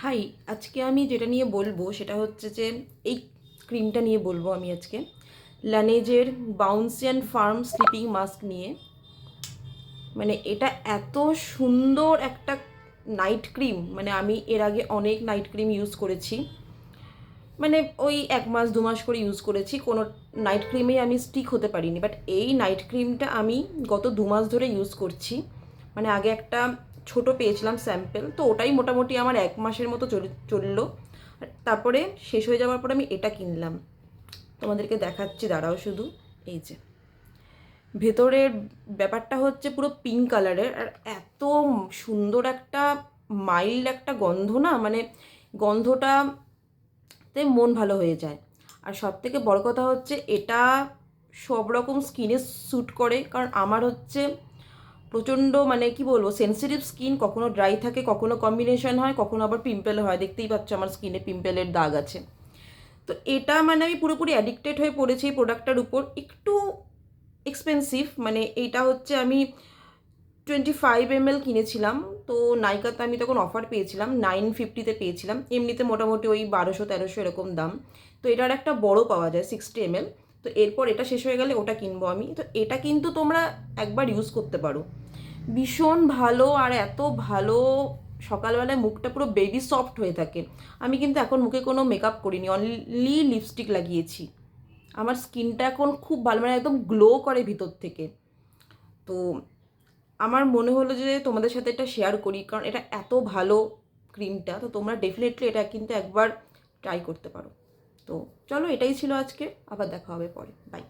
High, আজকে আমি যেটা নিয়ে বলবো সেটা হচ্ছে যে এই ক্রিমটা নিয়ে বলবো আমি আজকে লানেজের bouncy and firm sleeping mask নিয়ে। মানে এটা এত সুন্দর একটা নাইট ক্রিম, মানে আমি এর আগে অনেক নাইট ক্রিম ইউজ করেছি, মানে ওই 1 মাস 2 মাস করে ইউজ করেছি, কোনো নাইট ক্রিমেই আমি স্টিক হতে পারিনি। বাট এই নাইট ক্রিমটা আমি গত 2 মাস ধরে ইউজ করছি। মানে আগে একটা ছোট পেয়েছিলাম স্যাম্পেল, তো ওটাই মোটামুটি আমার 1 মাসের মতো চললো। তারপরে শেষ হয়ে যাওয়ার পর আমি এটা কিনলাম, তোমাদেরকে দেখাচ্ছি, দাঁড়াও শুধু। এই যে ভেতরের ব্যাপারটা হচ্ছে পুরো পিঙ্ক কালারের, আর এত সুন্দর একটা মাইল্ড একটা গন্ধ, না মানে গন্ধটাতে মন ভালো হয়ে যায়। আর সব থেকে বড় কথা হচ্ছে এটা সব রকম স্কিনে স্যুট করে, কারণ আমার হচ্ছে প্রচণ্ড, মানে কি বলবো, সেন্সিটিভ স্কিন, কখনো ড্রাই থাকে, কখনো কম্বিনেশন হয়, কখনো আবার পিম্পল হয়। দেখতেই পাচ্ছ আমার স্কিনে পিম্পলের দাগ আছে। তো এটা মানে আমি পুরোপুরি অ্যাডিক্টেড হয়ে পড়েছি এই প্রোডাক্টটার উপর। একটু এক্সপেন্সিভ, মানে এইটা হচ্ছে আমি 25 ml কিনেছিলাম। তো নাইকাতে আমি তখন অফার পেয়েছিলাম, 950-তে পেয়েছিলাম। এমনিতে মোটামুটি ওই 1200-1300 এরকম দাম। তো এটার একটা বড় পাওয়া যায় 60 ml। তো এরপর এটা শেষ হয়ে গেলে ওটা কিনবো আমি। তো এটা কিন্তু তোমরা একবার ইউজ করতে পারো, ভীষণ ভালো। আর এত ভালো, সকালবেলায় মুখটা পুরো বেবি সফট হয়ে থাকে। আমি কিন্তু এখন মুখে কোনো মেকআপ করিনি, অনলি লিপস্টিক লাগিয়েছি। আমার স্কিনটা এখন খুব ভালো, মানে একদম গ্লো করে ভিতর থেকে। তো আমার মনে হলো যে তোমাদের সাথে এটা শেয়ার করি, কারণ এটা এত ভালো ক্রিমটা। তো তোমরা ডেফিনেটলি এটা কিন্তু একবার ট্রাই করতে পারো। তো চলো, এটাই ছিল আজকে, আবার দেখা হবে পরে, বাই।